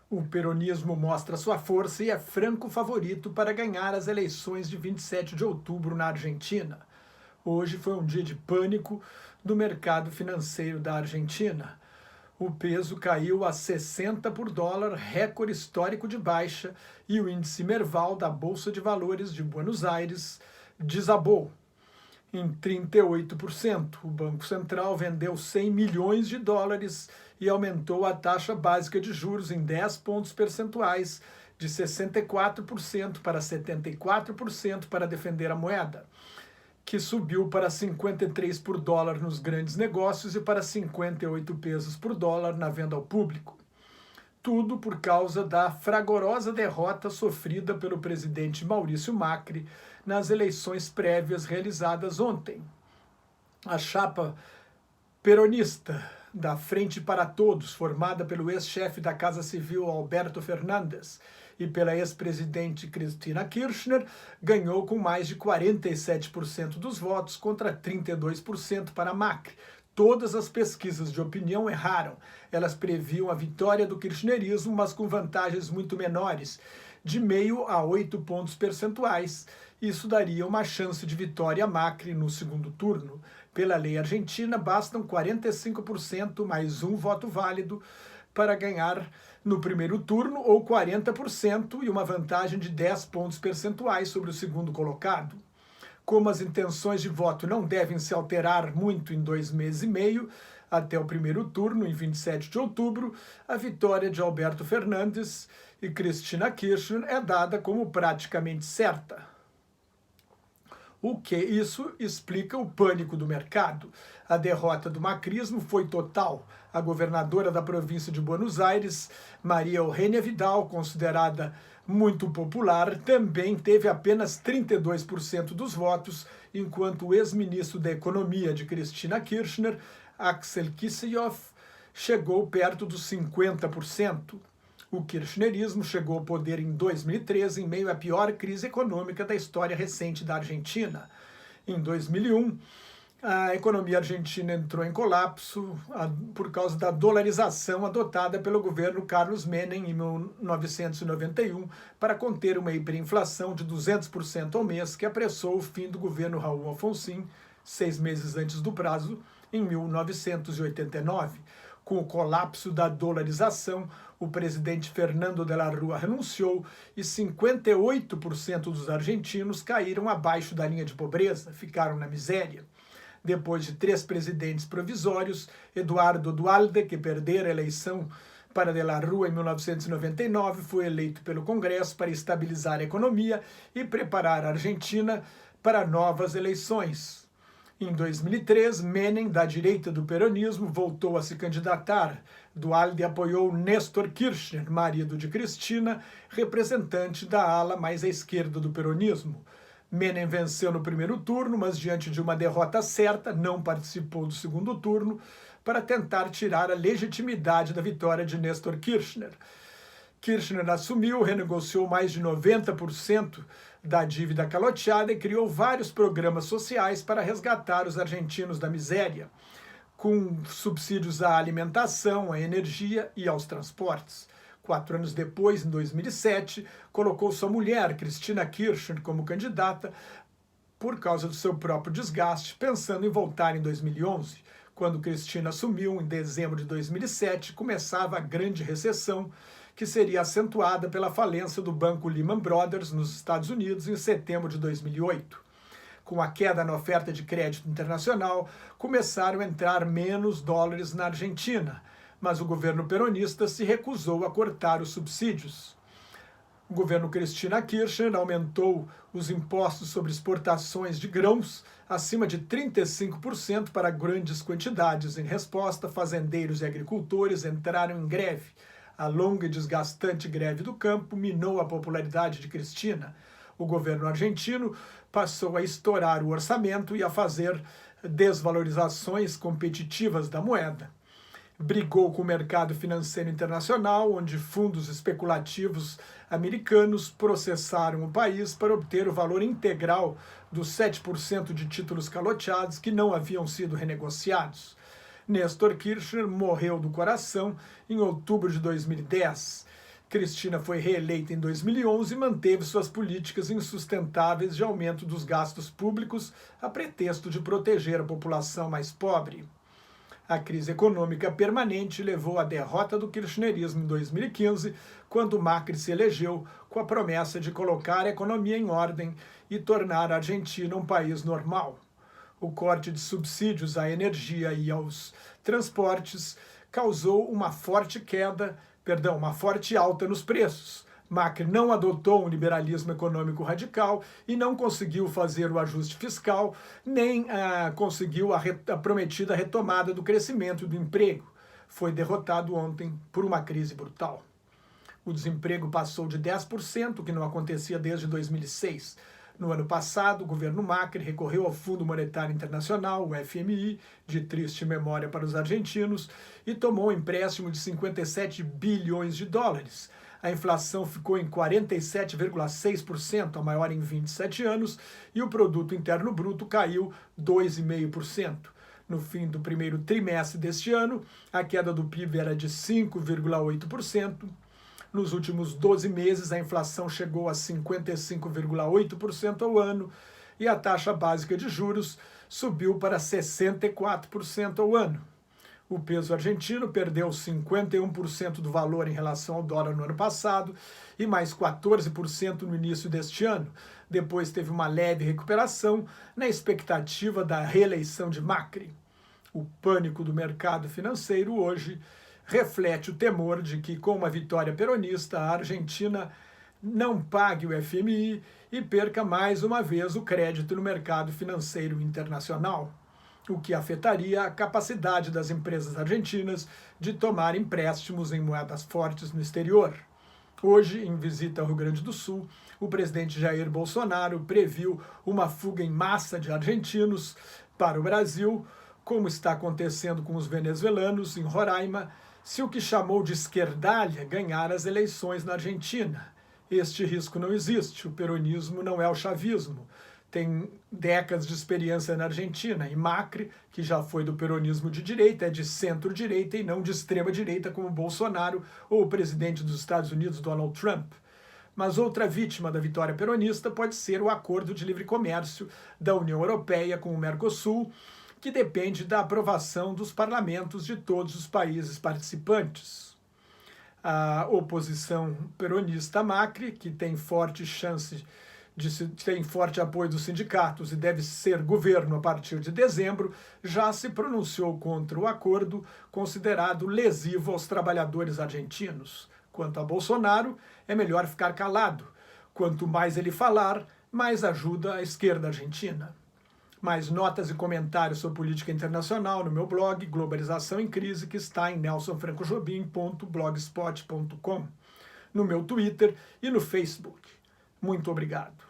O peronismo mostra sua força e é franco favorito para ganhar as eleições de 27 de outubro na Argentina. Hoje foi um dia de pânico do mercado financeiro da Argentina. O peso caiu a 60 por dólar, recorde histórico de baixa, e o índice Merval da Bolsa de Valores de Buenos Aires desabou em 38%. O Banco Central vendeu 100 milhões de dólares e aumentou a taxa básica de juros em 10 pontos percentuais, de 64% para 74% para defender a moeda, que subiu para 53 por dólar nos grandes negócios e para 58 pesos por dólar na venda ao público. Tudo por causa da fragorosa derrota sofrida pelo presidente Maurício Macri nas eleições prévias realizadas ontem. A chapa peronista da Frente para Todos, formada pelo ex-chefe da Casa Civil Alberto Fernandes e pela ex-presidente Cristina Kirchner, ganhou com mais de 47% dos votos contra 32% para Macri. Todas as pesquisas de opinião erraram. Elas previam a vitória do kirchnerismo, mas com vantagens muito menores, de 0,5 a 8 pontos percentuais. Isso daria uma chance de vitória a Macri no segundo turno. Pela lei argentina, bastam 45% mais um voto válido para ganhar no primeiro turno, ou 40% e uma vantagem de 10 pontos percentuais sobre o segundo colocado. Como as intenções de voto não devem se alterar muito em 2 meses e meio, até o primeiro turno, em 27 de outubro, a vitória de Alberto Fernandes e Cristina Kirchner é dada como praticamente certa. O que isso explica o pânico do mercado. A derrota do macrismo foi total. A governadora da província de Buenos Aires, Maria Eugênia Vidal, considerada muito popular, também teve apenas 32% dos votos, enquanto o ex-ministro da Economia de Cristina Kirchner, Axel Kicillof, chegou perto dos 50%. O kirchnerismo chegou ao poder em 2013, em meio à pior crise econômica da história recente da Argentina. Em 2001, a economia argentina entrou em colapso por causa da dolarização adotada pelo governo Carlos Menem em 1991 para conter uma hiperinflação de 200% ao mês, que apressou o fim do governo Raul Alfonsín, 6 meses antes do prazo, em 1989. Com o colapso da dolarização, o presidente Fernando de la Rúa renunciou e 58% dos argentinos caíram abaixo da linha de pobreza, ficaram na miséria. Depois de 3 presidentes provisórios, Eduardo Duhalde, que perdera a eleição para de la Rúa em 1999, foi eleito pelo Congresso para estabilizar a economia e preparar a Argentina para novas eleições. Em 2003, Menem, da direita do peronismo, voltou a se candidatar. Duhalde apoiou Néstor Kirchner, marido de Cristina, representante da ala mais à esquerda do peronismo. Menem venceu no primeiro turno, mas diante de uma derrota certa, não participou do segundo turno para tentar tirar a legitimidade da vitória de Néstor Kirchner. Kirchner assumiu, renegociou mais de 90% da dívida caloteada e criou vários programas sociais para resgatar os argentinos da miséria, com subsídios à alimentação, à energia e aos transportes. 4 anos depois, em 2007, colocou sua mulher, Cristina Kirchner, como candidata por causa do seu próprio desgaste, pensando em voltar em 2011. Quando Cristina assumiu, em dezembro de 2007, começava a grande recessão, que seria acentuada pela falência do banco Lehman Brothers nos Estados Unidos em setembro de 2008. Com a queda na oferta de crédito internacional, começaram a entrar menos dólares na Argentina, mas o governo peronista se recusou a cortar os subsídios. O governo Cristina Kirchner aumentou os impostos sobre exportações de grãos acima de 35% para grandes quantidades. Em resposta, fazendeiros e agricultores entraram em greve. A longa e desgastante greve do campo minou a popularidade de Cristina. O governo argentino passou a estourar o orçamento e a fazer desvalorizações competitivas da moeda. Brigou com o mercado financeiro internacional, onde fundos especulativos americanos processaram o país para obter o valor integral dos 7% de títulos caloteados que não haviam sido renegociados. Néstor Kirchner morreu do coração em outubro de 2010. Cristina foi reeleita em 2011 e manteve suas políticas insustentáveis de aumento dos gastos públicos a pretexto de proteger a população mais pobre. A crise econômica permanente levou à derrota do kirchnerismo em 2015, quando Macri se elegeu com a promessa de colocar a economia em ordem e tornar a Argentina um país normal. O corte de subsídios à energia e aos transportes causou uma forte alta nos preços. Macri não adotou um liberalismo econômico radical e não conseguiu fazer o ajuste fiscal, nem conseguiu a prometida retomada do crescimento do emprego. Foi derrotado ontem por uma crise brutal. O desemprego passou de 10%, que não acontecia desde 2006. No ano passado, o governo Macri recorreu ao Fundo Monetário Internacional, o FMI, de triste memória para os argentinos, e tomou um empréstimo de 57 bilhões de dólares. A inflação ficou em 47,6%, a maior em 27 anos, e o produto interno bruto caiu 2,5%. No fim do primeiro trimestre deste ano, a queda do PIB era de 5,8%. Nos últimos 12 meses, a inflação chegou a 55,8% ao ano e a taxa básica de juros subiu para 64% ao ano. O peso argentino perdeu 51% do valor em relação ao dólar no ano passado e mais 14% no início deste ano. Depois teve uma leve recuperação na expectativa da reeleição de Macri. O pânico do mercado financeiro hoje reflete o temor de que, com uma vitória peronista, a Argentina não pague o FMI e perca mais uma vez o crédito no mercado financeiro internacional, o que afetaria a capacidade das empresas argentinas de tomar empréstimos em moedas fortes no exterior. Hoje, em visita ao Rio Grande do Sul, o presidente Jair Bolsonaro previu uma fuga em massa de argentinos para o Brasil, como está acontecendo com os venezuelanos em Roraima, se o que chamou de esquerdalha ganhar as eleições na Argentina. Este risco não existe, o peronismo não é o chavismo. Tem décadas de experiência na Argentina, e Macri, que já foi do peronismo de direita, é de centro-direita e não de extrema-direita como Bolsonaro ou o presidente dos Estados Unidos, Donald Trump. Mas outra vítima da vitória peronista pode ser o acordo de livre comércio da União Europeia com o Mercosul, que depende da aprovação dos parlamentos de todos os países participantes. A oposição peronista Macri, que tem forte apoio dos sindicatos e deve ser governo a partir de dezembro, já se pronunciou contra o acordo, considerado lesivo aos trabalhadores argentinos. Quanto a Bolsonaro, é melhor ficar calado. Quanto mais ele falar, mais ajuda a esquerda argentina. Mais notas e comentários sobre política internacional no meu blog Globalização em Crise, que está em nelsonfrancojobim.blogspot.com, no meu Twitter e no Facebook. Muito obrigado.